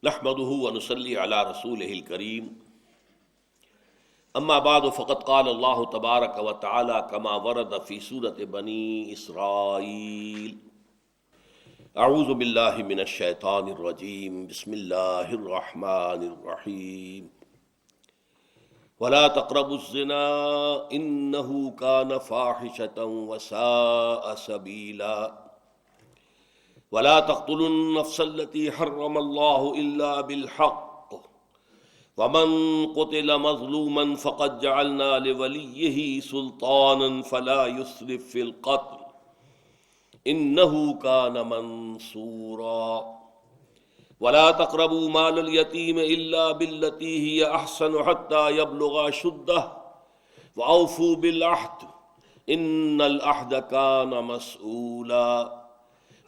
نحمده ونصلي على رسوله الكريم اما بعد فقد قال الله تبارك وتعالى كما ورد في سورة بني اسرائيل اعوذ بالله من الشيطان الرجيم بسم الله الرحمن الرحيم ولا تقربوا الزنا انه كان فاحشة وساء سبيلا ولا تقتلوا النفس التي حرم الله إلا بالحق ومن قتل مظلوما فقد جعلنا لوليه سلطانا فلا يسرف في القتل إنه كان منصورا ولا تقربوا مال اليتيم إلا بالتي هي أحسن حتى يبلغ أشده وأوفوا بالعهد إن العهد كان مسؤولا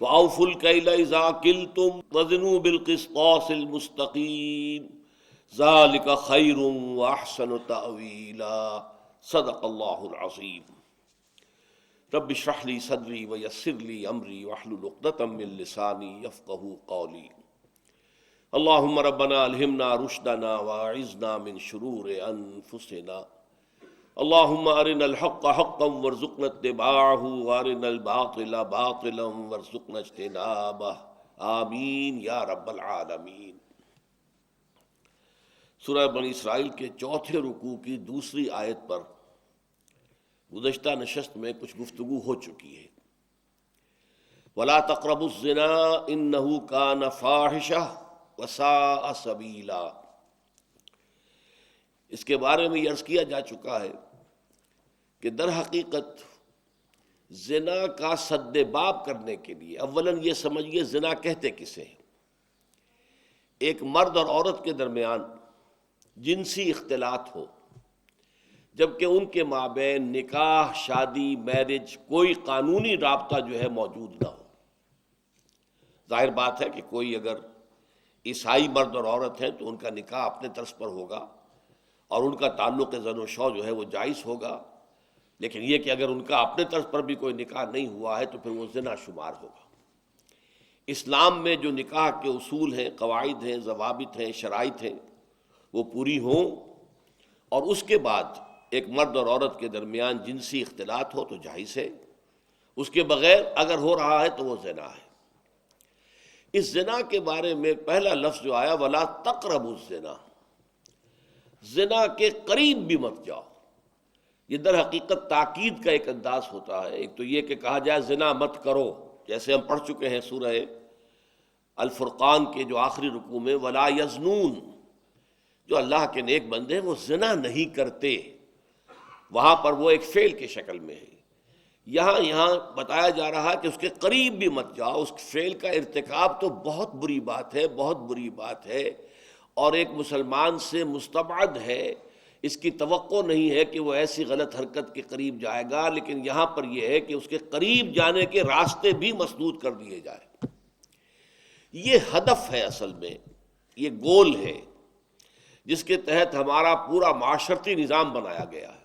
وَأَوْفُوا الْكَيْلَ إِذَا كِلْتُمْ وَزِنُوا بِالْقِسْطَاسِ الْمُسْتَقِيمِ ذَلِكَ خَيْرٌ وَأَحْسَنُ تَأْوِيلًا صدق اللہ العظیم۔ رب اشرح لي صدری ویسر لي امری واحلل عقدۃ من لسانی یفقہوا قولی۔ اللہم ربنا الہمنا رشدنا واعذنا من شرور انفسنا۔ اللہم ارنا الحق حقا وارزقنا اتباعہ وارنا الباطل باطلا وارزقنا اجتنابہ، آمین یا رب العالمین۔ سورہ بنی اسرائیل کے چوتھے رکوع کی دوسری آیت پر گزشتہ نشست میں کچھ گفتگو ہو چکی ہے۔ وَلَا تَقْرَبُوا الزِّنَا إِنَّهُ كَانَ فَاحِشَةً وَسَاءَ سَبِيلًا۔ اس کے بارے میں یہ عرض کیا جا چکا ہے کہ در حقیقت زنا کا سد باب کرنے کے لیے اولاً یہ سمجھیے زنا کہتے کسے ہیں؟ ایک مرد اور عورت کے درمیان جنسی اختلاط ہو، جبکہ ان کے مابین نکاح، شادی، میرج، کوئی قانونی رابطہ جو ہے موجود نہ ہو۔ ظاہر بات ہے کہ کوئی اگر عیسائی مرد اور عورت ہیں تو ان کا نکاح اپنے طرز پر ہوگا اور ان کا تعلق زن و شو جو ہے وہ جائز ہوگا، لیکن یہ کہ اگر ان کا اپنے طرز پر بھی کوئی نکاح نہیں ہوا ہے تو پھر وہ زنا شمار ہوگا۔ اسلام میں جو نکاح کے اصول ہیں، قواعد ہیں، ضوابط ہیں، شرائط ہیں، وہ پوری ہوں اور اس کے بعد ایک مرد اور عورت کے درمیان جنسی اختلاط ہو تو جائز ہے، اس کے بغیر اگر ہو رہا ہے تو وہ زنا ہے۔ اس زنا کے بارے میں پہلا لفظ جو آیا وَلَا تَقْرَبُوا الزِّنَا، زنا کے قریب بھی مت جاؤ، یہ در حقیقت تاکید کا ایک انداز ہوتا ہے۔ ایک تو یہ کہ کہا جائے زنا مت کرو، جیسے ہم پڑھ چکے ہیں سورہ الفرقان کے جو آخری رکوع میں وَلَا يَزْنُونَ، جو اللہ کے نیک بندے ہیں وہ زنا نہیں کرتے، وہاں پر وہ ایک فعل کی شکل میں ہے۔ یہاں بتایا جا رہا ہے کہ اس کے قریب بھی مت جاؤ۔ اس فعل کا ارتکاب تو بہت بری بات ہے، بہت بری بات ہے، اور ایک مسلمان سے مستبعد ہے، اس کی توقع نہیں ہے کہ وہ ایسی غلط حرکت کے قریب جائے گا، لیکن یہاں پر یہ ہے کہ اس کے قریب جانے کے راستے بھی مسدود کر دیے جائیں۔ یہ ہدف ہے، اصل میں یہ گول ہے جس کے تحت ہمارا پورا معاشرتی نظام بنایا گیا ہے۔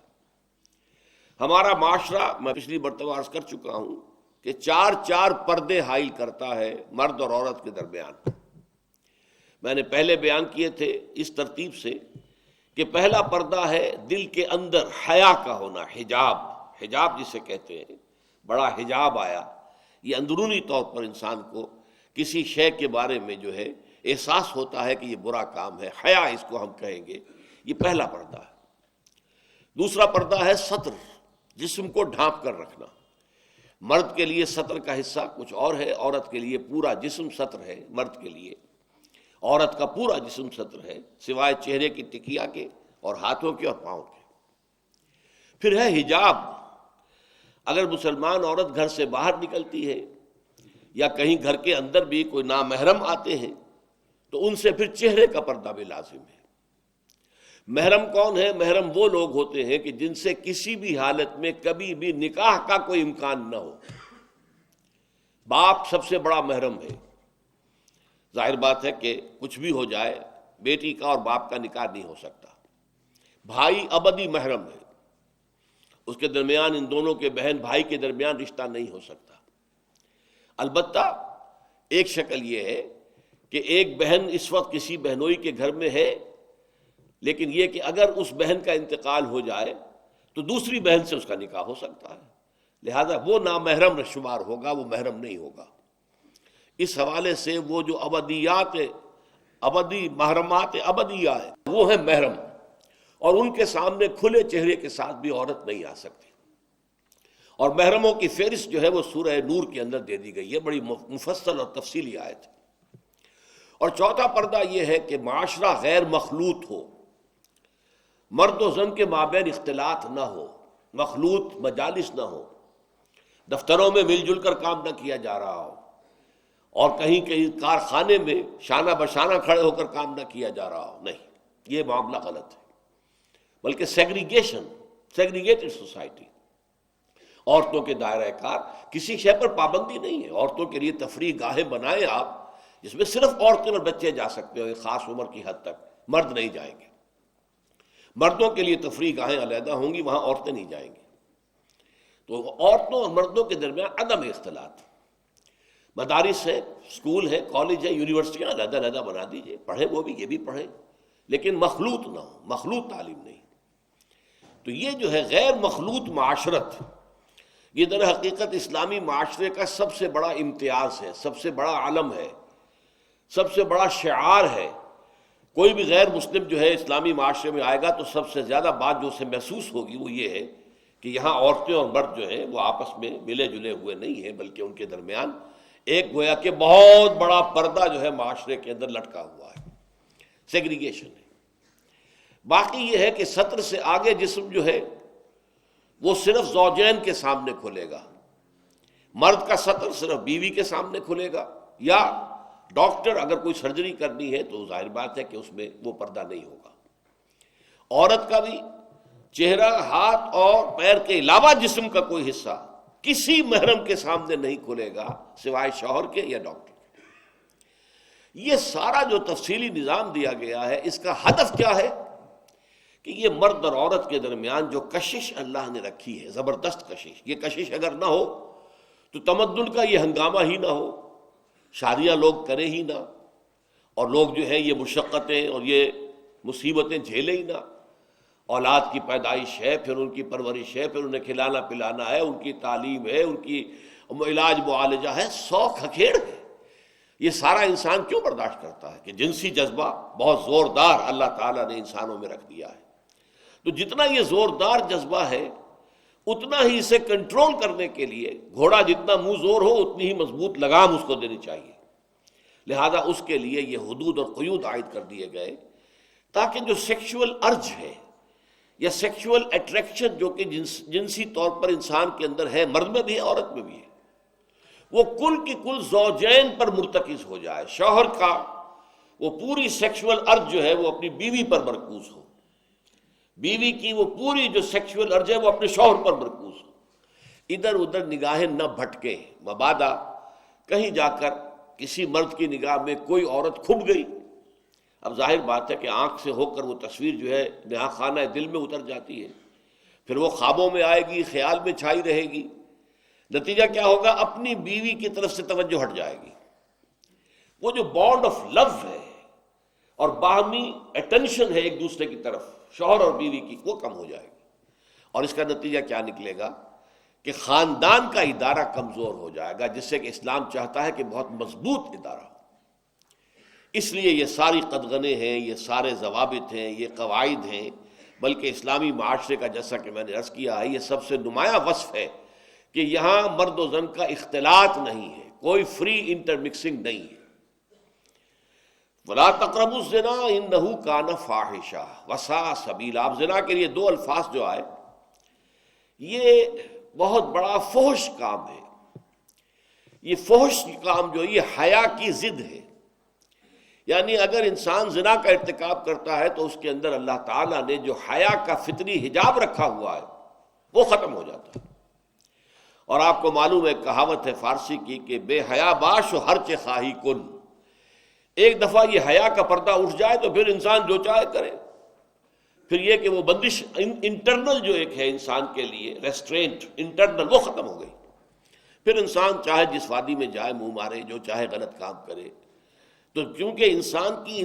ہمارا معاشرہ، میں پچھلی مرتبہ عرض کر چکا ہوں کہ چار پردے حائل کرتا ہے مرد اور عورت کے درمیان۔ میں نے پہلے بیان کیے تھے اس ترتیب سے کہ پہلا پردہ ہے دل کے اندر حیا کا ہونا، حجاب جسے کہتے ہیں، بڑا حجاب آیا۔ یہ اندرونی طور پر انسان کو کسی شے کے بارے میں جو ہے احساس ہوتا ہے کہ یہ برا کام ہے، حیا اس کو ہم کہیں گے، یہ پہلا پردہ ہے۔ دوسرا پردہ ہے ستر، جسم کو ڈھانپ کر رکھنا۔ مرد کے لیے ستر کا حصہ کچھ اور ہے، عورت کے لیے پورا جسم ستر ہے۔ مرد کے لیے عورت کا پورا جسم ستر ہے، سوائے چہرے کی ٹکیا کے اور ہاتھوں کے اور پاؤں کے۔ پھر ہے حجاب، اگر مسلمان عورت گھر سے باہر نکلتی ہے یا کہیں گھر کے اندر بھی کوئی نامحرم آتے ہیں تو ان سے پھر چہرے کا پردہ بھی لازم ہے۔ محرم کون ہے؟ محرم وہ لوگ ہوتے ہیں کہ جن سے کسی بھی حالت میں کبھی بھی نکاح کا کوئی امکان نہ ہو۔ باپ سب سے بڑا محرم ہے۔ ظاہر بات ہے کہ کچھ بھی ہو جائے بیٹی کا اور باپ کا نکاح نہیں ہو سکتا۔ بھائی ابدی محرم ہے، اس کے درمیان ان دونوں کے بہن بھائی کے درمیان رشتہ نہیں ہو سکتا۔ البتہ ایک شکل یہ ہے کہ ایک بہن اس وقت کسی بہنوئی کے گھر میں ہے، لیکن یہ کہ اگر اس بہن کا انتقال ہو جائے تو دوسری بہن سے اس کا نکاح ہو سکتا ہے، لہذا وہ نامحرم شمار ہوگا، وہ محرم نہیں ہوگا۔ اس حوالے سے وہ جو ابدی محرمات ابدیہ ہے وہ ہیں محرم، اور ان کے سامنے کھلے چہرے کے ساتھ بھی عورت نہیں آ سکتی، اور محرموں کی فہرست جو ہے وہ سورہ نور کے اندر دے دی گئی ہے، بڑی مفصل اور تفصیلی آیت ہے۔ اور چوتھا پردہ یہ ہے کہ معاشرہ غیر مخلوط ہو، مرد و زن کے مابین اختلاط نہ ہو، مخلوط مجالس نہ ہو، دفتروں میں مل جل کر کام نہ کیا جا رہا ہو، اور کہیں کہیں کارخانے میں شانہ بشانہ کھڑے ہو کر کام نہ کیا جا رہا ہو، نہیں، یہ معاملہ غلط ہے، بلکہ سیگریگیٹڈ سوسائٹی، عورتوں کے دائرہ کار، کسی شے پر پابندی نہیں ہے، عورتوں کے لیے تفریح گاہیں بنائیں آپ جس میں صرف عورتیں اور بچے جا سکتے ہو ایک خاص عمر کی حد تک، مرد نہیں جائیں گے۔ مردوں کے لیے تفریح گاہیں علیحدہ ہوں گی، وہاں عورتیں نہیں جائیں گی۔ تو عورتوں اور مردوں کے درمیان عدم اختلاط، مدارس ہے، اسکول ہے، کالج ہے، یونیورسٹیاں علیحدہ علیحدہ بنا دیجیے، پڑھیں وہ بھی، یہ بھی پڑھیں، لیکن مخلوط نہ ہو، مخلوط تعلیم نہیں۔ تو یہ جو ہے غیر مخلوط معاشرت، یہ در حقیقت اسلامی معاشرے کا سب سے بڑا امتیاز ہے، سب سے بڑا علم ہے، سب سے بڑا شعار ہے۔ کوئی بھی غیر مسلم جو ہے اسلامی معاشرے میں آئے گا تو سب سے زیادہ بات جو اسے محسوس ہوگی وہ یہ ہے کہ یہاں عورتیں اور مرد جو ہیں وہ آپس میں ملے جلے ہوئے نہیں ہیں، بلکہ ان کے درمیان ایک گویا کہ بہت بڑا پردہ جو ہے معاشرے کے اندر لٹکا ہوا ہے، سیگریگیشن ہے۔ باقی یہ ہے کہ سطر سے آگے جسم جو ہے وہ صرف زوجین کے سامنے کھلے گا، مرد کا سطر صرف بیوی کے سامنے کھلے گا، یا ڈاکٹر اگر کوئی سرجری کرنی ہے تو ظاہر بات ہے کہ اس میں وہ پردہ نہیں ہوگا۔ عورت کا بھی چہرہ، ہاتھ اور پیر کے علاوہ جسم کا کوئی حصہ کسی محرم کے سامنے نہیں کھلے گا سوائے شوہر کے یا ڈاکٹر کے۔ یہ سارا جو تفصیلی نظام دیا گیا ہے، اس کا ہدف کیا ہے کہ یہ مرد اور عورت کے درمیان جو کشش اللہ نے رکھی ہے، زبردست کشش، یہ کشش اگر نہ ہو تو تمدن کا یہ ہنگامہ ہی نہ ہو، شادیاں لوگ کریں ہی نہ، اور لوگ جو ہے یہ مشقتیں اور یہ مصیبتیں جھیلیں ہی نہ، اولاد کی پیدائش ہے، پھر ان کی پرورش ہے، پھر انہیں کھلانا پلانا ہے، ان کی تعلیم ہے، ان کی علاج معالجہ ہے، 100 کھکھیڑ ہے۔ یہ سارا انسان کیوں برداشت کرتا ہے کہ جنسی جذبہ بہت زوردار اللہ تعالیٰ نے انسانوں میں رکھ دیا ہے، تو جتنا یہ زوردار جذبہ ہے اتنا ہی اسے کنٹرول کرنے کے لیے گھوڑا جتنا منہ زور ہو اتنی ہی مضبوط لگام اس کو دینی چاہیے، لہذا اس کے لیے یہ حدود اور قیود عائد کر دیے گئے تاکہ جو سیکشول ارج ہے یا سیکشول اٹریکشن جو کہ جنسی طور پر انسان کے اندر ہے، مرد میں بھی ہے عورت میں بھی ہے، وہ کل کی کل زوجین پر مرتکز ہو جائے، شوہر کا وہ پوری سیکشول ارج جو ہے وہ اپنی بیوی پر مرکوز ہو، بیوی کی وہ پوری جو سیکشول ارج ہے وہ اپنے شوہر پر مرکوز ہو، ادھر ادھر نگاہیں نہ بھٹکیں، مبادا کہیں جا کر کسی مرد کی نگاہ میں کوئی عورت کھب گئی، اب ظاہر بات ہے کہ آنکھ سے ہو کر وہ تصویر جو ہے نہا خانہ دل میں اتر جاتی ہے، پھر وہ خوابوں میں آئے گی، خیال میں چھائی رہے گی، نتیجہ کیا ہوگا؟ اپنی بیوی کی طرف سے توجہ ہٹ جائے گی، وہ جو بانڈ آف لو ہے اور باہمی اٹینشن ہے ایک دوسرے کی طرف شوہر اور بیوی کی، وہ کم ہو جائے گی، اور اس کا نتیجہ کیا نکلے گا کہ خاندان کا ادارہ کمزور ہو جائے گا، جس سے کہ اسلام چاہتا ہے کہ بہت مضبوط ادارہ ہو۔ اس لیے یہ ساری قدغنیں ہیں، یہ سارے ضوابط ہیں، یہ قواعد ہیں، بلکہ اسلامی معاشرے کا جیسا کہ میں نے عرض کیا ہے یہ سب سے نمایاں وصف ہے کہ یہاں مرد و زن کا اختلاط نہیں ہے، کوئی فری انٹرمکسنگ نہیں ہے۔ وَلَا تَقْرَبُوا الزِّنَا إِنَّهُ كَانَ فَاحِشَةً وَسَاءَ سَبِيلًا۔ اب زنا کے لیے دو الفاظ جو آئے، یہ بہت بڑا فحش کام ہے، یہ فحش کام جو یہ حیا کی ضد ہے، یعنی اگر انسان زنا کا ارتکاب کرتا ہے تو اس کے اندر اللہ تعالیٰ نے جو حیا کا فطری حجاب رکھا ہوا ہے وہ ختم ہو جاتا ہے۔ اور آپ کو معلوم ہے کہاوت ہے فارسی کی کہ بے حیا باش و ہر چہ خواہی کن، ایک دفعہ یہ حیا کا پردہ اٹھ جائے تو پھر انسان جو چاہے کرے، پھر یہ کہ وہ بندش انٹرنل جو ایک ہے انسان کے لیے ریسٹرینٹ انٹرنل وہ ختم ہو گئی، پھر انسان چاہے جس وادی میں جائے منہ مارے، جو چاہے غلط کام کرے، تو کیونکہ انسان کی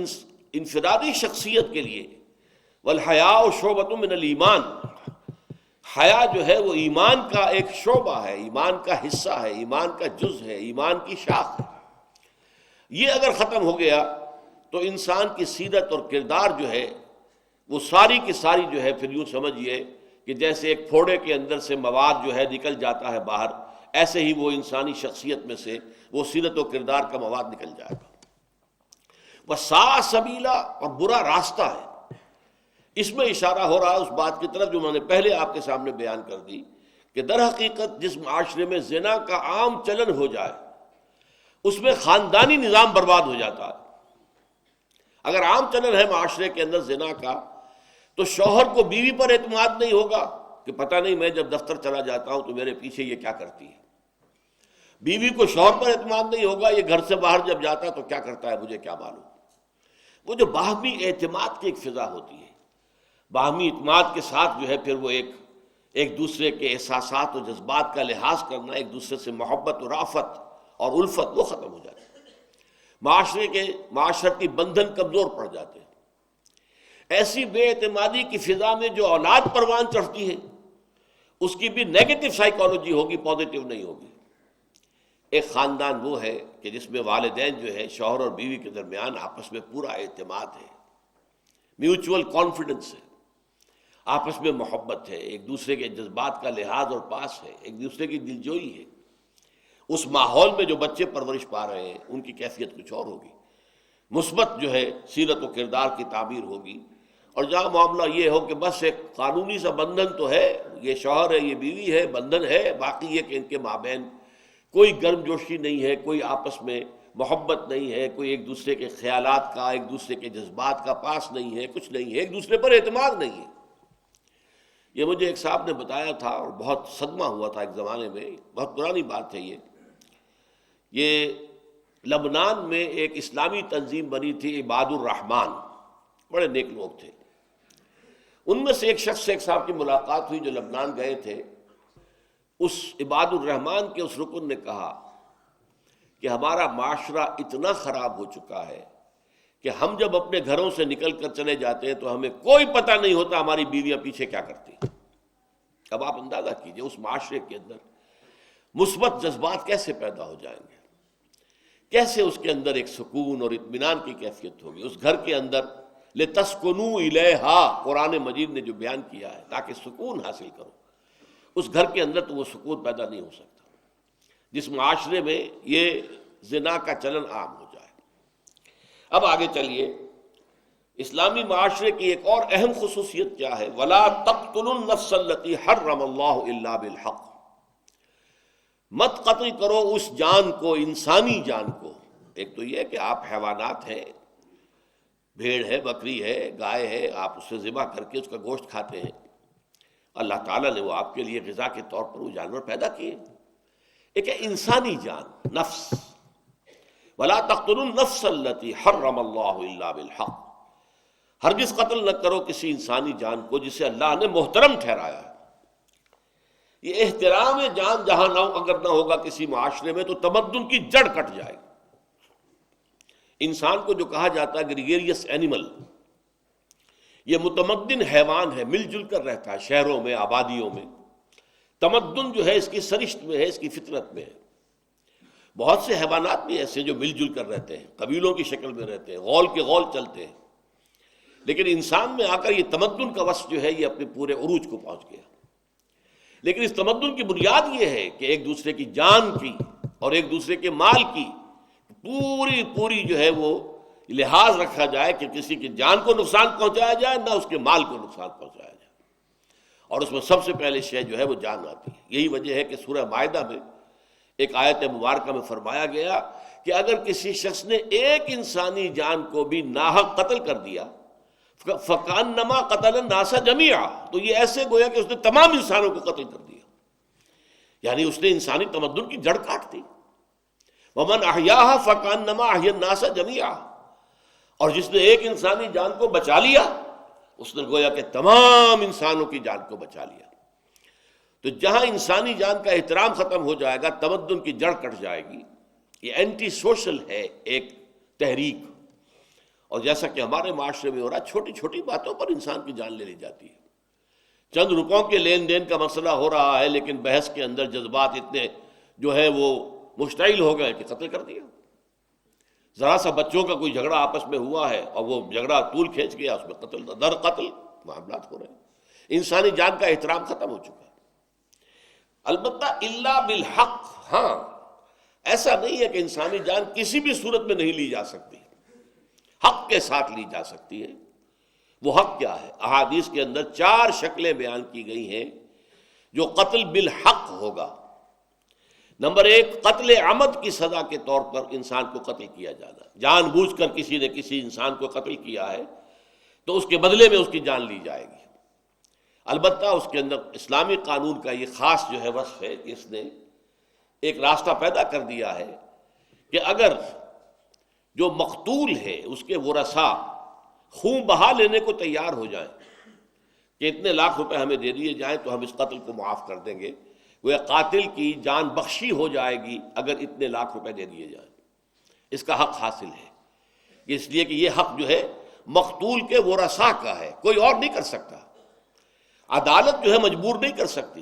انفرادی شخصیت کے لیے والحیاء شعبۃ من الایمان، حیا جو ہے وہ ایمان کا ایک شعبہ ہے، ایمان کا حصہ ہے، ایمان کا جز ہے، ایمان کی شاخ ہے۔ یہ اگر ختم ہو گیا تو انسان کی سیرت اور کردار جو ہے وہ ساری کی ساری جو ہے پھر یوں سمجھیے کہ جیسے ایک پھوڑے کے اندر سے مواد جو ہے نکل جاتا ہے باہر، ایسے ہی وہ انسانی شخصیت میں سے وہ سیرت و کردار کا مواد نکل جائے گا۔ وَسَاءَ سَبِيلًا، اور برا راستہ ہے۔ اس میں اشارہ ہو رہا ہے اس بات کی طرف جو میں نے پہلے آپ کے سامنے بیان کر دی کہ در حقیقت جس معاشرے میں زنا کا عام چلن ہو جائے اس میں خاندانی نظام برباد ہو جاتا ہے۔ اگر عام چلن ہے معاشرے کے اندر زنا کا تو شوہر کو بیوی پر اعتماد نہیں ہوگا کہ پتہ نہیں میں جب دفتر چلا جاتا ہوں تو میرے پیچھے یہ کیا کرتی ہے، بیوی کو شوہر پر اعتماد نہیں ہوگا یہ گھر سے باہر جب جاتا تو کیا کرتا ہے مجھے کیا معلوم۔ وہ جو باہمی اعتماد کی ایک فضا ہوتی ہے، باہمی اعتماد کے ساتھ جو ہے پھر وہ ایک دوسرے کے احساسات و جذبات کا لحاظ کرنا، ایک دوسرے سے محبت و رافت اور الفت وہ ختم ہو جاتی ہے، معاشرتی بندھن کمزور پڑ جاتے ہیں۔ ایسی بے اعتمادی کی فضا میں جو اولاد پروان چڑھتی ہے اس کی بھی نیگیٹو سائیکالوجی ہوگی، پازیٹیو نہیں ہوگی۔ ایک خاندان وہ ہے کہ جس میں والدین جو ہے شوہر اور بیوی کے درمیان آپس میں پورا اعتماد ہے، میوچول کانفیڈنس ہے، آپس میں محبت ہے، ایک دوسرے کے جذبات کا لحاظ اور پاس ہے، ایک دوسرے کی دلجوئی ہے۔ اس ماحول میں جو بچے پرورش پا رہے ہیں ان کی کیفیت کچھ اور ہوگی، مثبت جو ہے سیرت و کردار کی تعبیر ہوگی۔ اور جہاں معاملہ یہ ہو کہ بس ایک قانونی سا بندھن تو ہے، یہ شوہر ہے یہ بیوی ہے، بندھن ہے، باقی یہ کہ ان کے مابین کوئی گرم جوشی نہیں ہے، کوئی آپس میں محبت نہیں ہے، کوئی ایک دوسرے کے خیالات کا، ایک دوسرے کے جذبات کا پاس نہیں ہے، کچھ نہیں ہے، ایک دوسرے پر اعتماد نہیں ہے۔ یہ مجھے ایک صاحب نے بتایا تھا اور بہت صدمہ ہوا تھا ایک زمانے میں، بہت پرانی بات ہے یہ لبنان میں ایک اسلامی تنظیم بنی تھی عباد الرحمن، بڑے نیک لوگ تھے۔ ان میں سے ایک شخص سے ایک صاحب کی ملاقات ہوئی جو لبنان گئے تھے۔ اس عباد الرحمن کے اس رکن نے کہا کہ ہمارا معاشرہ اتنا خراب ہو چکا ہے کہ ہم جب اپنے گھروں سے نکل کر چلے جاتے ہیں تو ہمیں کوئی پتہ نہیں ہوتا ہماری بیویاں پیچھے کیا کرتی ہیں۔ اب آپ اندازہ کیجئے اس معاشرے کے اندر مثبت جذبات کیسے پیدا ہو جائیں گے، کیسے اس کے اندر ایک سکون اور اطمینان کی کیفیت ہوگی اس گھر کے اندر۔ لِتَسْكُنُوا إِلَيْهَا، قرآن مجید نے جو بیان کیا ہے تاکہ سکون حاصل کرو، اس گھر کے اندر تو وہ سکون پیدا نہیں ہو سکتا جس معاشرے میں یہ زنا کا چلن عام ہو جائے۔ اب آگے چلیے، اسلامی معاشرے کی ایک اور اہم خصوصیت کیا ہے؟ وَلَا تَقْتُلُوا النَّفْسَ الَّتِي حَرَّمَ اللَّهُ إِلَّا بِالْحَقِّ، مت قتل کرو اس جان کو، انسانی جان کو۔ ایک تو یہ کہ آپ حیوانات ہیں، بھیڑ ہے، بکری ہے، گائے ہے، آپ اسے ذبح کر کے اس کا گوشت کھاتے ہیں، اللہ تعالیٰ نے وہ آپ کے لیے غذا کے طور پر وہ جانور پیدا کیے۔ ایک ہے انسانی جان، نفس، وَلَا تَقْتُلُوا النَّفْسَ الَّتِي حَرَّمَ اللَّهُ إِلَّا بِالْحَقِّ، ہرگز قتل نہ کرو کسی انسانی جان کو جسے اللہ نے محترم ٹھہرایا ہے۔ یہ احترام جان جہاں اگر نہ ہوگا کسی معاشرے میں تو تمدن کی جڑ کٹ جائے گی۔ انسان کو جو کہا جاتا ہے گریگیریس اینیمل، یہ متمدن حیوان ہے، مل جل کر رہتا ہے شہروں میں، آبادیوں میں۔ تمدن جو ہے اس کی سرشت میں ہے، اس کی فطرت میں ہے۔ بہت سے حیوانات بھی ایسے جو مل جل کر رہتے ہیں، قبیلوں کی شکل میں رہتے ہیں، غول کے غول چلتے ہیں، لیکن انسان میں آ کر یہ تمدن کا وصف جو ہے یہ اپنے پورے عروج کو پہنچ گیا۔ لیکن اس تمدن کی بنیاد یہ ہے کہ ایک دوسرے کی جان کی اور ایک دوسرے کے مال کی پوری جو ہے وہ لحاظ رکھا جائے کہ کسی کی جان کو نقصان پہنچایا جائے نہ اس کے مال کو نقصان پہنچایا جائے، اور اس میں سب سے پہلے شے جو ہے وہ جان آتی ہے۔ یہی وجہ ہے کہ سورہ مائدہ میں ایک آیت مبارکہ میں فرمایا گیا کہ اگر کسی شخص نے ایک انسانی جان کو بھی ناحق قتل کر دیا فَكَأَنَّمَا قَتَلَ النَّاسَ جَمِيعًا، تو یہ ایسے گویا کہ اس نے تمام انسانوں کو قتل کر دیا، یعنی اس نے انسانی تمدن کی جڑ کاٹ دی۔ وَمَنْ أَحْيَاهَا فَكَأَنَّمَا أَحْيَا النَّاسَ جَمِيعًا، اور جس نے ایک انسانی جان کو بچا لیا اس نے گویا کہ تمام انسانوں کی جان کو بچا لیا۔ تو جہاں انسانی جان کا احترام ختم ہو جائے گا تمدن کی جڑ کٹ جائے گی۔ یہ اینٹی سوشل ہے ایک تحریک. اور جیسا کہ ہمارے معاشرے میں ہو رہا ہے، چھوٹی چھوٹی باتوں پر انسان کی جان لے لی جاتی ہے. چند روپوں کے لین دین کا مسئلہ ہو رہا ہے، لیکن بحث کے اندر جذبات اتنے جو ہے وہ مشتعل ہو گئے کہ قتل کر دیا. ذرا سا بچوں کا کوئی جھگڑا آپس میں ہوا ہے اور وہ جھگڑا طول کھینچ گیا، اس میں قتل در قتل معاملات ہو رہے ہیں. انسانی جان کا احترام ختم ہو چکا ہے. البتہ الا بالحق، ہاں ایسا نہیں ہے کہ انسانی جان کسی بھی صورت میں نہیں لی جا سکتی، حق کے ساتھ لی جا سکتی ہے. وہ حق کیا ہے؟ احادیث کے اندر 4 شکلیں بیان کی گئی ہیں جو قتل بالحق ہوگا. نمبر 1، قتل عمد کی سزا کے طور پر انسان کو قتل کیا جانا. جان بوجھ کر کسی نے کسی انسان کو قتل کیا ہے تو اس کے بدلے میں اس کی جان لی جائے گی. البتہ اس کے اندر اسلامی قانون کا یہ خاص جو ہے وصف ہے کہ اس نے ایک راستہ پیدا کر دیا ہے کہ اگر جو مقتول ہے اس کے ورثاء خون بہا لینے کو تیار ہو جائیں کہ اتنے لاکھ روپے ہمیں دے دیے جائیں تو ہم اس قتل کو معاف کر دیں گے، وہ قاتل کی جان بخشی ہو جائے گی اگر اتنے لاکھ روپے دے دیے جائیں. اس کا حق حاصل ہے، اس لیے کہ یہ حق جو ہے مقتول کے ورثاء کا ہے، کوئی اور نہیں کر سکتا. عدالت جو ہے مجبور نہیں کر سکتی،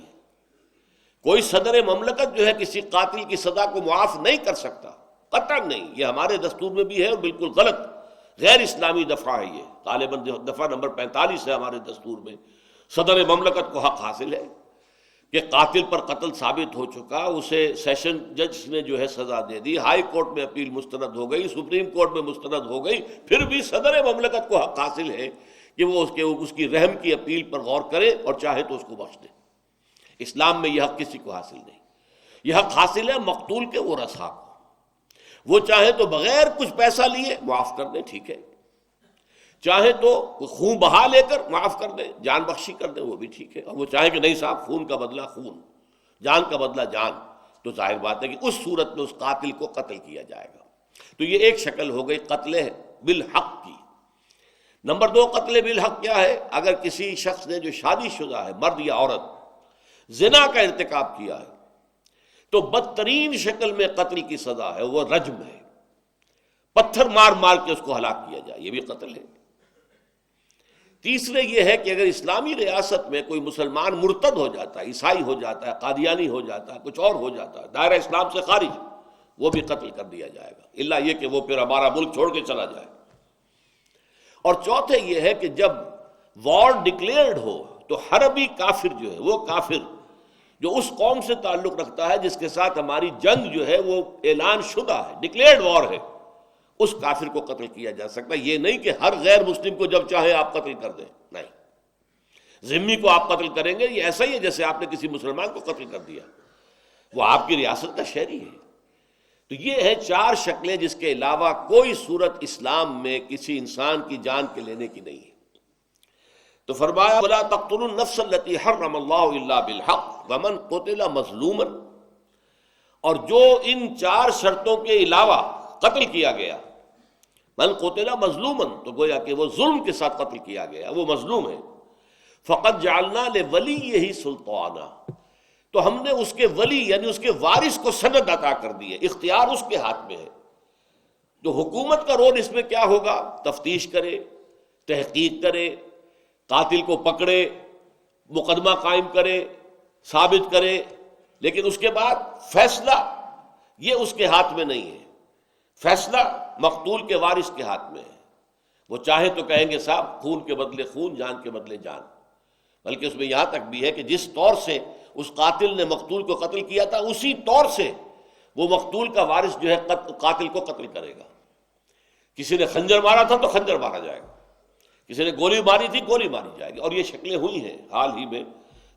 کوئی صدر مملکت جو ہے کسی قاتل کی سزا کو معاف نہیں کر سکتا، قطعاً نہیں. یہ ہمارے دستور میں بھی ہے اور بالکل غلط غیر اسلامی دفعہ ہے. یہ غالباً دفعہ نمبر 45 ہے ہمارے دستور میں. صدر مملکت کو حق حاصل ہے کہ قاتل پر قتل ثابت ہو چکا، اسے سیشن جج نے جو ہے سزا دے دی، ہائی کورٹ میں اپیل مسترد ہو گئی، سپریم کورٹ میں مسترد ہو گئی، پھر بھی صدر مملکت کو حق حاصل ہے کہ وہ اس کی رحم کی اپیل پر غور کرے اور چاہے تو اس کو بخش دے. اسلام میں یہ حق کسی کو حاصل نہیں. یہ حق حاصل ہے مقتول کے ورثاء کو. وہ چاہے تو بغیر کچھ پیسہ لیے معاف کر دیں، ٹھیک ہے، چاہے تو خون بہا لے کر معاف کر دیں، جان بخشی کر دیں، وہ بھی ٹھیک ہے. اور وہ چاہے کہ نہیں صاحب خون کا بدلہ خون، جان کا بدلہ جان، تو ظاہر بات ہے کہ اس صورت میں اس قاتل کو قتل کیا جائے گا. تو یہ ایک شکل ہو گئی قتل بالحق کی. نمبر 2، قتل بالحق کیا ہے؟ اگر کسی شخص نے جو شادی شدہ ہے، مرد یا عورت، زنا کا ارتکاب کیا ہے تو بدترین شکل میں قتل کی سزا ہے، وہ رجم ہے. پتھر مار مار کے اس کو ہلاک کیا جائے، یہ بھی قتل ہے. تیسرے یہ ہے کہ اگر اسلامی ریاست میں کوئی مسلمان مرتد ہو جاتا ہے، عیسائی ہو جاتا ہے، قادیانی ہو جاتا ہے، کچھ اور ہو جاتا ہے، دائرہ اسلام سے خارج، وہ بھی قتل کر دیا جائے گا، الا یہ کہ وہ پھر ہمارا ملک چھوڑ کے چلا جائے. اور چوتھے یہ ہے کہ جب وار ڈکلیئرڈ ہو تو حربی کافر جو ہے، وہ کافر جو اس قوم سے تعلق رکھتا ہے جس کے ساتھ ہماری جنگ جو ہے وہ اعلان شدہ ہے، ڈکلیئرڈ وار ہے، اس کافر کو قتل کیا جا سکتا ہے. یہ نہیں کہ ہر غیر مسلم کو جب چاہے آپ قتل کر دیں، نہیں. ذمی کو آپ قتل کریں گے، یہ ایسا ہی ہے جیسے آپ نے کسی مسلمان کو قتل کر دیا، وہ آپ کی ریاست کا شہری ہے. تو یہ ہے 4 شکلیں جس کے علاوہ کوئی صورت اسلام میں کسی انسان کی جان کے لینے کی نہیں ہے. تو فرمایا وَلَا تَقْتُلُوا النَّفْسَ الَّتِي حَرَّمَ اللَّهُ إِلَّا بِالْحَقِّ وَمَنْ قُتِلَ مَظْلُومًا، اور جو ان 4 شرطوں کے علاوہ قتل کیا گیا، من قتل مظلومًا، تو گویا کہ وہ ظلم کے ساتھ قتل کیا گیا، وہ مظلوم ہے، فقد جعلنا لولیہ سلطانا، تو ہم نے اس کے ولی یعنی اس کے وارث کو سند عطا کر دی ہے، اختیار اس کے ہاتھ میں ہے. تو حکومت کا رول اس میں کیا ہوگا؟ تفتیش کرے، تحقیق کرے، قاتل کو پکڑے، مقدمہ قائم کرے، ثابت کرے، لیکن اس کے بعد فیصلہ یہ اس کے ہاتھ میں نہیں ہے. فیصلہ مقتول کے وارث کے ہاتھ میں ہے. وہ چاہے تو کہیں گے صاحب خون کے بدلے خون، جان کے بدلے جان. بلکہ اس میں یہاں تک بھی ہے کہ جس طور سے اس قاتل نے مقتول کو قتل کیا تھا اسی طور سے وہ مقتول کا وارث جو ہے قاتل کو قتل کرے گا. کسی نے خنجر مارا تھا تو خنجر مارا جائے گا، کسی نے گولی ماری تھی گولی ماری جائے گی. اور یہ شکلیں ہوئی ہیں، حال ہی میں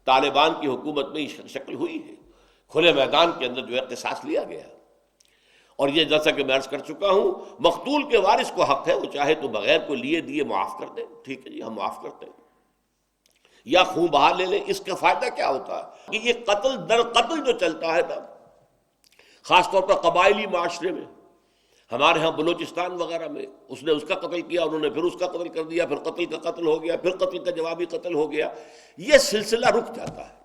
طالبان کی حکومت میں یہ شکل ہوئی ہے، کھلے میدان کے اندر جو ہے قصاص لیا گیا. اور یہ جیسا کہ میں عرض کر چکا ہوں، مقتول کے وارث کو حق ہے، وہ چاہے تو بغیر کو لیے دیے معاف کر دیں، ٹھیک ہے جی ہم معاف کرتے ہیں، یا خون بہا لے لیں. اس کا فائدہ کیا ہوتا ہے کہ یہ قتل در قتل جو چلتا ہے نا، خاص طور پر قبائلی معاشرے میں، ہمارے ہاں بلوچستان وغیرہ میں، اس نے اس کا قتل کیا، انہوں نے پھر اس کا قتل کر دیا، پھر قتل کا قتل ہو گیا، پھر قتل کا جوابی قتل ہو گیا. یہ سلسلہ رک جاتا ہے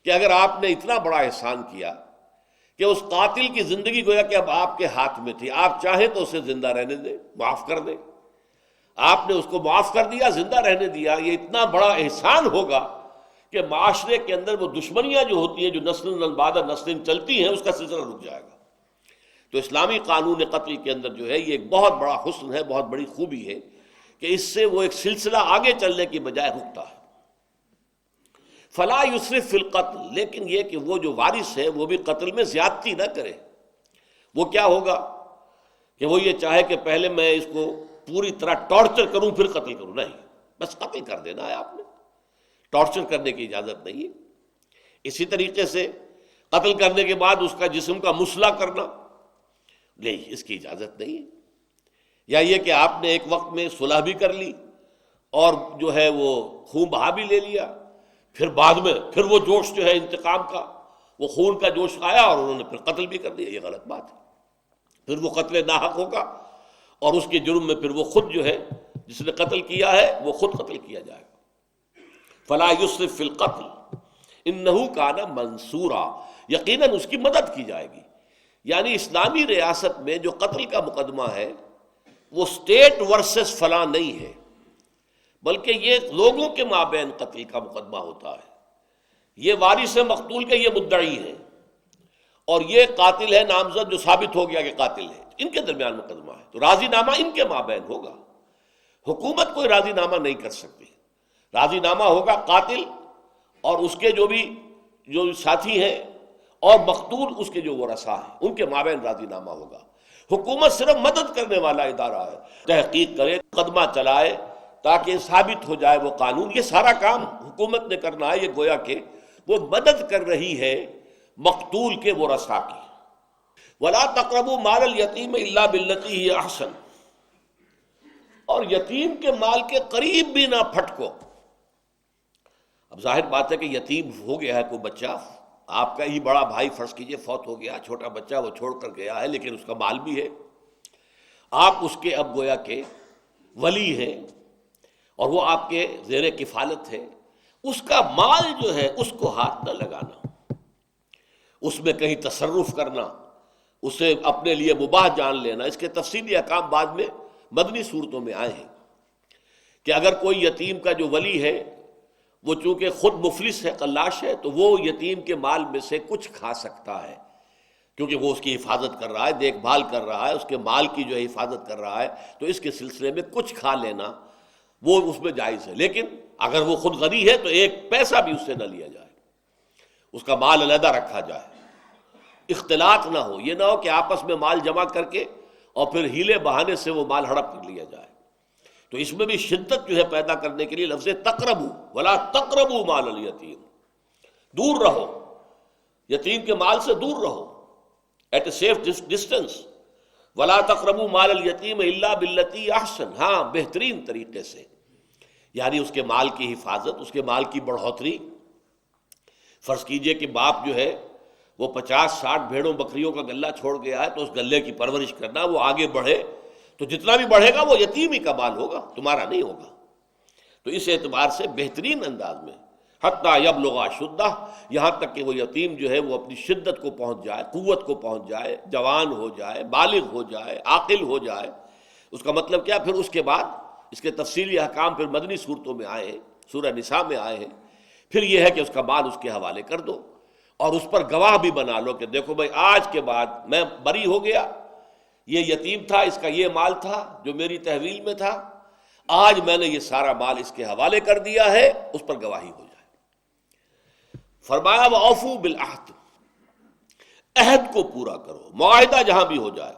کہ اگر آپ نے اتنا بڑا احسان کیا کہ اس قاتل کی زندگی گویا کہ اب آپ کے ہاتھ میں تھی، آپ چاہیں تو اسے زندہ رہنے دیں، معاف کر دیں۔ آپ نے اس کو معاف کر دیا، زندہ رہنے دیا، یہ اتنا بڑا احسان ہوگا کہ معاشرے کے اندر وہ دشمنیاں جو ہوتی ہیں، جو نسل بعد نسل چلتی ہیں، اس کا سلسلہ رک جائے گا۔ تو اسلامی قانون قتل کے اندر جو ہے یہ ایک بہت بڑا حسن ہے، بہت بڑی خوبی ہے کہ اس سے وہ ایک سلسلہ آگے چلنے کی بجائے رکتا ہے۔ فلا یسرف فی القتل، لیکن یہ کہ وہ جو وارث ہے وہ بھی قتل میں زیادتی نہ کرے۔ وہ کیا ہوگا کہ وہ یہ چاہے کہ پہلے میں اس کو پوری طرح ٹارچر کروں پھر قتل کروں، نہیں، بس قتل کر دینا ہے آپ نے، ٹارچر کرنے کی اجازت نہیں ہے۔ اسی طریقے سے قتل کرنے کے بعد اس کا جسم کا مسئلہ کرنا، نہیں، اس کی اجازت نہیں ہے۔ یا یہ کہ آپ نے ایک وقت میں صلح بھی کر لی اور جو ہے وہ خون بہا بھی لے لیا، پھر بعد میں پھر وہ جوش جو ہے انتقام کا، وہ خون کا جوش آیا اور انہوں نے پھر قتل بھی کر دیا، یہ غلط بات ہے۔ پھر وہ قتل ناحق ہوگا اور اس کے جرم میں پھر وہ خود جو ہے جس نے قتل کیا ہے وہ خود قتل کیا جائے گا۔ فلا یسرف فی القتل انہ کان منصورا، یقیناً اس کی مدد کی جائے گی۔ یعنی اسلامی ریاست میں جو قتل کا مقدمہ ہے وہ اسٹیٹ ورسز فلاں نہیں ہے، بلکہ یہ لوگوں کے مابین قتل کا مقدمہ ہوتا ہے۔ یہ وارث مقتول کے یہ مدعی ہیں اور یہ قاتل ہے نامزد جو ثابت ہو گیا کہ قاتل ہے، ان کے درمیان مقدمہ ہے، تو راضی نامہ ان کے مابین ہوگا۔ حکومت کوئی راضی نامہ نہیں کر سکتی، راضی نامہ ہوگا قاتل اور اس کے جو ساتھی ہیں اور مقتول اس کے جو ورثاء ہیں، ان کے مابین راضی نامہ ہوگا۔ حکومت صرف مدد کرنے والا ادارہ ہے، تحقیق کرے، مقدمہ چلائے تاکہ ثابت ہو جائے وہ قانون۔ یہ سارا کام حکومت نے کرنا ہے، یہ گویا کہ وہ مدد کر رہی ہے مقتول کے ورثاء کی۔ وَلَا تَقْرَبُوا مَالَ الْيَتِيمِ إِلَّا بِالَّتِي هِيَ أَحْسَنُ، اور یتیم کے مال کے قریب بھی نہ پھٹکو۔ اب ظاہر بات ہے کہ یتیم ہو گیا ہے کوئی بچہ، آپ کا ہی بڑا بھائی فرض کیجئے فوت ہو گیا، چھوٹا بچہ وہ چھوڑ کر گیا ہے، لیکن اس کا مال بھی ہے، آپ اس کے اب گویا کہ ولی ہیں اور وہ آپ کے زیر کفالت ہے، اس کا مال جو ہے اس کو ہاتھ نہ لگانا، اس میں کہیں تصرف کرنا، اسے اپنے لیے مباح جان لینا۔ اس کے تفصیلی احکام بعد میں مدنی صورتوں میں آئے ہیں کہ اگر کوئی یتیم کا جو ولی ہے وہ چونکہ خود مفلس ہے، قلاش ہے، تو وہ یتیم کے مال میں سے کچھ کھا سکتا ہے، کیونکہ وہ اس کی حفاظت کر رہا ہے، دیکھ بھال کر رہا ہے، اس کے مال کی جو ہے حفاظت کر رہا ہے، تو اس کے سلسلے میں کچھ کھا لینا وہ اس میں جائز ہے۔ لیکن اگر وہ خود غنی ہے تو ایک پیسہ بھی اس سے نہ لیا جائے، اس کا مال علیحدہ رکھا جائے، اختلاط نہ ہو، یہ نہ ہو کہ آپس میں مال جمع کر کے اور پھر ہیلے بہانے سے وہ مال ہڑپ کر لیا جائے۔ تو اس میں بھی شدت جو ہے پیدا کرنے کے لیے لفظ تقربو، ولا تقربوا مال الیتیم، دور رہو، یتیم کے مال سے دور رہو، ایٹ اے سیف ڈسٹینس۔ ولا تقربوا مال الیتیم الا باللتی احسن، ہاں بہترین طریقے سے، یعنی اس کے مال کی حفاظت، اس کے مال کی بڑھوتری۔ فرض کیجئے کہ باپ جو ہے وہ 50-60 بھیڑوں بکریوں کا غلہ چھوڑ گیا ہے، تو اس غلے کی پرورش کرنا، وہ آگے بڑھے تو جتنا بھی بڑھے گا وہ یتیم ہی کا مال ہوگا، تمہارا نہیں ہوگا۔ تو اس اعتبار سے بہترین انداز میں حتیٰ یبلغ اشدہ، یہاں تک کہ وہ یتیم جو ہے وہ اپنی شدت کو پہنچ جائے، قوت کو پہنچ جائے، جوان ہو جائے، بالغ ہو جائے، عاقل ہو جائے۔ اس کا مطلب کیا؟ پھر اس کے بعد اس کے تفصیلی احکام پھر مدنی صورتوں میں آئے ہیں، سورہ نساء میں آئے ہیں۔ پھر یہ ہے کہ اس کا مال اس کے حوالے کر دو اور اس پر گواہ بھی بنا لو کہ دیکھو بھائی آج کے بعد میں بری ہو گیا، یہ یتیم تھا، اس کا یہ مال تھا جو میری تحویل میں تھا، آج میں نے یہ سارا مال اس کے حوالے کر دیا ہے، اس پر گواہی ہو جائے۔ فرمایا وَأَوْفُوا بِالْعَهْدِ، عہد کو پورا کرو، معاہدہ جہاں بھی ہو جائے۔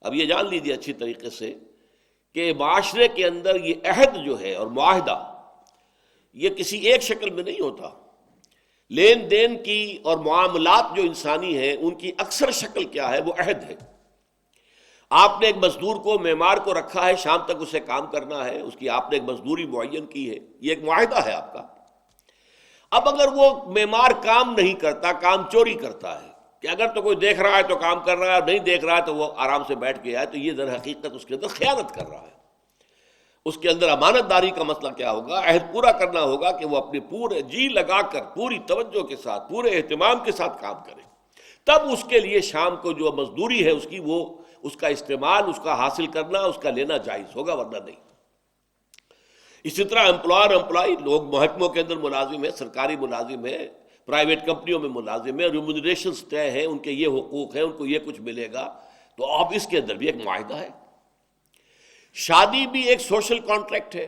اب یہ جان لیجیے اچھی طریقے سے کہ معاشرے کے اندر یہ عہد جو ہے اور معاہدہ یہ کسی ایک شکل میں نہیں ہوتا۔ لین دین کی اور معاملات جو انسانی ہیں ان کی اکثر شکل کیا ہے؟ وہ عہد ہے۔ آپ نے ایک مزدور کو، معمار کو رکھا ہے، شام تک اسے کام کرنا ہے، اس کی آپ نے ایک مزدوری معین کی ہے، یہ ایک معاہدہ ہے آپ کا۔ اب اگر وہ معمار کام نہیں کرتا، کام چوری کرتا ہے کہ اگر تو کوئی دیکھ رہا ہے تو کام کر رہا ہے، نہیں دیکھ رہا ہے تو وہ آرام سے بیٹھ گیا ہے، تو یہ در حقیقت اس کے اندر خیانت کر رہا ہے۔ اس کے اندر امانت داری کا مسئلہ کیا ہوگا؟ عہد پورا کرنا ہوگا کہ وہ اپنے پورے جی لگا کر، پوری توجہ کے ساتھ، پورے اہتمام کے ساتھ کام کرے، تب اس کے لیے شام کو جو مزدوری ہے اس کی، وہ اس کا استعمال، اس کا حاصل کرنا، اس کا لینا جائز ہوگا، ورنہ نہیں۔ اسی طرح امپلائر امپلائی، لوگ محکموں کے اندر ملازم ہیں، سرکاری ملازم ہیں، پرائیویٹ کمپنیوں میں ملازم ہیں، ریمونریشنز طے ہیں، ان کے یہ حقوق ہیں، ان کو یہ کچھ ملے گا، تو اب اس کے اندر بھی ایک معاہدہ ہے۔ شادی بھی ایک سوشل کانٹریکٹ ہے،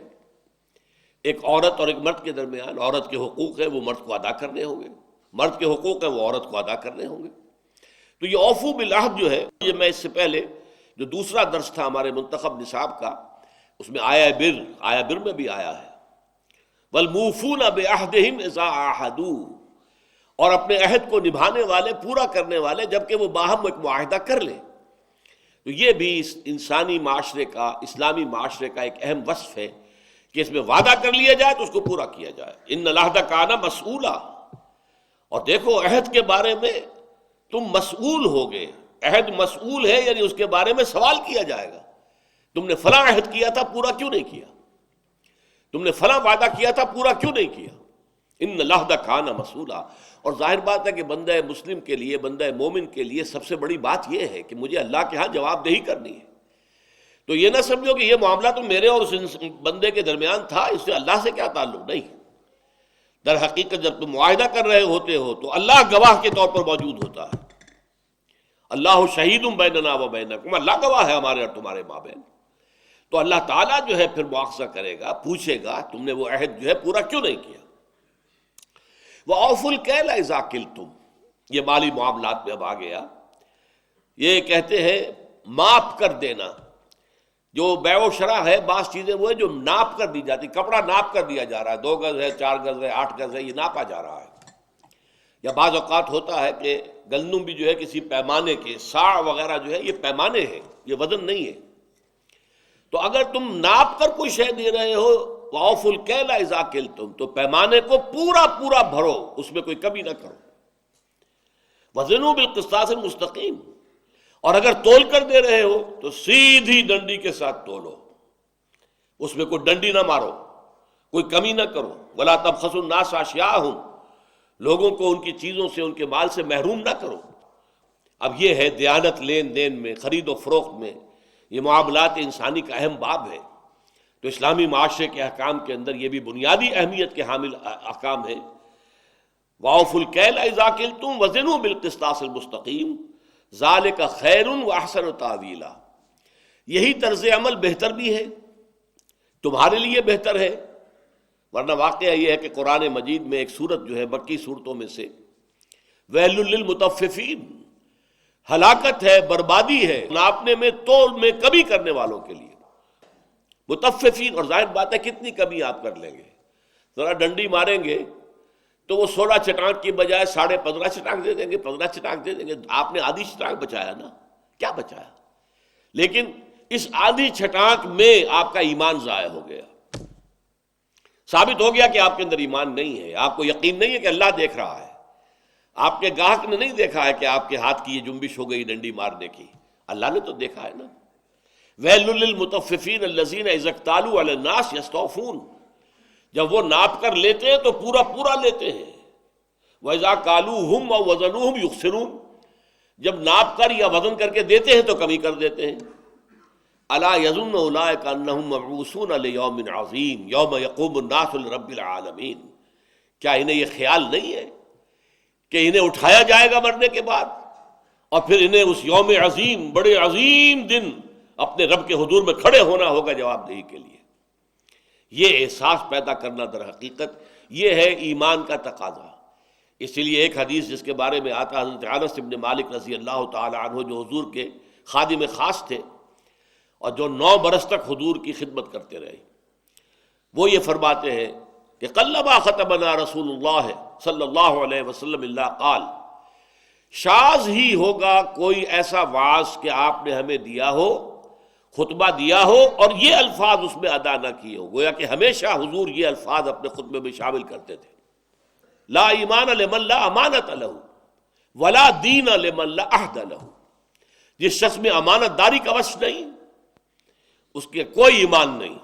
ایک عورت اور ایک مرد کے درمیان۔ عورت کے حقوق ہیں وہ مرد کو ادا کرنے ہوں گے، مرد کے حقوق ہیں وہ عورت کو ادا کرنے ہوں گے۔ تو یہ اوفو بالعہد جو ہے، یہ میں اس سے پہلے جو دوسرا درس تھا ہمارے منتخب نصاب کا، اس میں آیا بر میں بھی آیا ہے، والموفون بعہدہم اذا عاہدوا، اور اپنے عہد کو نبھانے والے، پورا کرنے والے، جبکہ وہ باہم ایک معاہدہ کر لیں۔ تو یہ بھی اس انسانی معاشرے کا، اسلامی معاشرے کا ایک اہم وصف ہے کہ اس میں وعدہ کر لیا جائے تو اس کو پورا کیا جائے۔ ان العہد کان مسئولا، اور دیکھو عہد کے بارے میں تم مسئول ہوگے، عہد مسئول ہے، یعنی اس کے بارے میں سوال کیا جائے گا۔ تم نے فلاں عہد کیا تھا، پورا کیوں نہیں کیا؟ تم نے فلاں وعدہ کیا تھا، پورا کیوں نہیں کیا؟ ان العہد کان مسئولا۔ اور ظاہر بات ہے کہ بندہ مسلم کے لیے، بندہ مومن کے لیے سب سے بڑی بات یہ ہے کہ مجھے اللہ کے ہاں جواب دہی کرنی ہے۔ تو یہ نہ سمجھو کہ یہ معاملہ تو میرے اور اس بندے کے درمیان تھا، اس سے اللہ سے کیا تعلق، نہیں۔ در حقیقت جب تم معاہدہ کر رہے ہوتے ہو تو اللہ گواہ کے طور پر موجود ہوتا ہے۔ اللہ شہید بیننا و بینکم، اللہ گواہ ہے ہمارے اور تمہارے مابین۔ تو اللہ تعالیٰ جو ہے پھر مواخذہ کرے گا، پوچھے گا تم نے وہ عہد جو ہے پورا کیوں نہیں کیا۔ وَأَوْفُوا الْكَيْلَ إِذَا كِلْتُمْ، یہ مالی معاملات میں اب آ گیا۔ یہ کہتے ہیں ماپ کر دینا، جو بیع و شرع ہے، بعض چیزیں وہ ہے جو ناپ کر دی جاتی، کپڑا ناپ کر دیا جا رہا ہے، 2 گز ہے، 4 گز ہے، 8 گز ہے، یہ ناپا جا رہا ہے۔ یا بعض اوقات ہوتا ہے کہ گندم بھی جو ہے کسی پیمانے کے، ساع وغیرہ جو ہے یہ پیمانے ہیں، یہ وزن نہیں ہے۔ تو اگر تم ناپ کر کوئی شے دے رہے ہو، وَأَوْفُوا الْكَيْلَ إِذَا كِلْتُمْ، تو پیمانے کو پورا پورا بھرو، اس میں کوئی کمی نہ کرو۔ وَزِنُوا بِالْقِسْطَاسِ الْمُسْتَقِيمِ، اور اگر تول کر دے رہے ہو تو سیدھی ڈنڈی کے ساتھ تولو، اس میں کوئی ڈنڈی نہ مارو، کوئی کمی نہ کرو۔ وَلَا تَبْخَسُوا النَّاسَ أَشْيَاءَهُمْ، لوگوں کو ان کی چیزوں سے، ان کے مال سے محروم نہ کرو۔ اب یہ ہے دیانت، لین دین میں، خرید و فروخت میں، یہ معاملات انسانی کا اہم باب ہے۔ تو اسلامی معاشرے کے احکام کے اندر یہ بھی بنیادی اہمیت کے حامل احکام ہیں۔ وَأَوْفُوا الْكَيْلَ إِذَا كِلْتُمْ وَزِنُوا بِالْقِسْطَاسِ الْمُسْتَقِيمِ ذَلِكَ خَيْرٌ وَأَحْسَنُ تَأْوِيلًا، یہی طرز عمل بہتر بھی ہے، تمہارے لیے بہتر ہے۔ ورنہ واقعہ یہ ہے کہ قرآن مجید میں ایک سورت جو ہے مکی صورتوں میں سے، وَيْلٌ لِّلْمُطَفِّفِينَ، ہلاکت ہے، بربادی ہے ناپنے میں، تول میں کمی کرنے والوں کے لیے۔ متففین، اور ظاہر بات ہے کتنی کمی آپ کر لیں گے، ذرا ڈنڈی ماریں گے تو وہ 16 چٹانک کی بجائے 15.5 چٹانک دے دیں گے، 15 چٹانک دے دیں گے۔ آپ نے آدھی چٹانک بچایا نا، کیا بچایا؟ لیکن اس آدھی چٹانک میں آپ کا ایمان ضائع ہو گیا، ثابت ہو گیا کہ آپ کے اندر ایمان نہیں ہے، آپ کو یقین نہیں ہے کہ اللہ دیکھ رہا ہے، آپ کے گاہک نے نہیں دیکھا ہے کہ آپ کے ہاتھ کی یہ جنبش ہو گئی ڈنڈی مارنے کی، اللہ نے تو دیکھا ہے نا۔ وَيْلٌ لِّلْمُطَفِّفِينَ الَّذِينَ إِذَا اكْتَالُوا عَلَى النَّاسِ يَسْتَوْفُونَ، جب وہ ناپ کر لیتے ہیں تو پورا پورا لیتے ہیں۔ وَإِذَا كَالُوهُمْ أَوْ وَزَنُوهُمْ يُخْسِرُونَ، جب ناپ کر یا وزن کر کے دیتے ہیں تو کمی کر دیتے ہیں۔ أَلَا يَظُنُّ أُولَٰئِكَ أَنَّهُم مَّبْعُوثُونَ لِيَوْمٍ عَظِيمٍ يَوْمَ يَقُومُ النَّاسُ لِرَبِّ الْعَالَمِينَ، کیا انہیں یہ خیال نہیں ہے کہ انہیں اٹھایا جائے گا مرنے کے بعد، اور پھر انہیں اس یوم عظیم، بڑے عظیم دن اپنے رب کے حضور میں کھڑے ہونا ہوگا جواب دہی کے لیے۔ یہ احساس پیدا کرنا در حقیقت یہ ہے ایمان کا تقاضا۔ اس لیے ایک حدیث جس کے بارے میں آتا، حضرت انس بن مالک رضی اللہ تعالی عنہ، جو حضور کے خادم خاص تھے اور جو 9 برس تک حضور کی خدمت کرتے رہے، وہ یہ فرماتے ہیں کہ قلما خطبنا رسول اللہ صلی اللہ علیہ وسلم الا قال، شاذ ہی ہوگا کوئی ایسا وعظ کہ آپ نے ہمیں دیا ہو، خطبہ دیا ہو اور یہ الفاظ اس میں ادا نہ کیے ہو۔ گویا کہ ہمیشہ حضور یہ الفاظ اپنے خطبے میں شامل کرتے تھے، لا ایمان لمن لا امانت لہ ولا دین لمن لا عہد لہ، جس شخص میں امانت داری کا وصف نہیں، اس کے کوئی ایمان نہیں،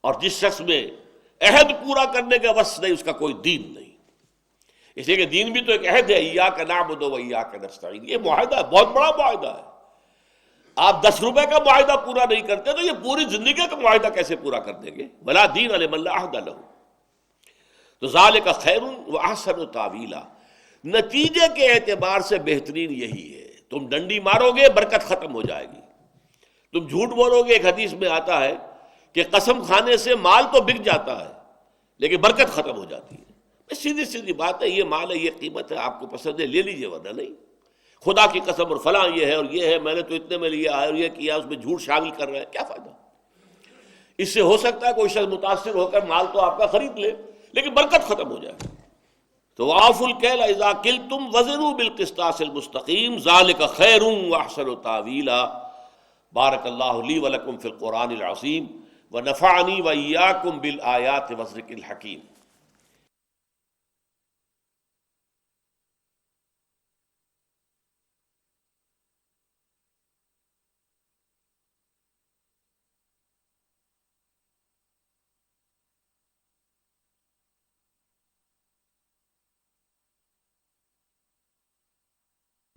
اور جس شخص میں عہد پورا کرنے کا وصف نہیں، اس کا کوئی دین نہیں۔ اس لیے کہ دین بھی تو ایک عہد ہے، ایاک نعبد و ایاک نستعین، یہ معاہدہ ہے، بہت بڑا معاہدہ ہے۔ آپ 10 روپے کا معاہدہ پورا نہیں کرتے تو یہ پوری زندگی کا معاہدہ کیسے پورا کر دیں گے؟ ولا دین لمن لا عہد لہ۔ تو ذالک خیر واحسن تاویلا، نتیجے کے اعتبار سے بہترین یہی ہے۔ تم ڈنڈی مارو گے برکت ختم ہو جائے گی، تم جھوٹ بولو گے، ایک حدیث میں آتا ہے کہ قسم کھانے سے مال تو بک جاتا ہے لیکن برکت ختم ہو جاتی ہے۔ سیدھی سیدھی بات ہے، یہ مال ہے، یہ قیمت ہے، آپ کو پسند ہے لے لیجیے، ورنہ نہیں۔ خدا کی قسم اور فلاں یہ ہے اور یہ ہے، میں نے تو اتنے میں لیا ہے اور یہ کیا، اس میں جھوٹ شامل کر رہے ہیں، کیا فائدہ؟ اس سے ہو سکتا ہے کوئی شخص متاثر ہو کر مال تو آپ کا خرید لے لیکن برکت ختم ہو جائے۔ تو وَأَوْفُوا الْكَيْلَ إِذَا كِلْتُمْ وَزِنُوا بِالْقِسْطَاسِ الْمُسْتَقِيمِ ذَلِكَ خَيْرٌ وَأَحْسَنُ تَأْوِيلًا۔ بارک اللہ لی ولکم فی القرآن العظیم ونفعنی وإیاکم بالآیات والذکر الحکیم۔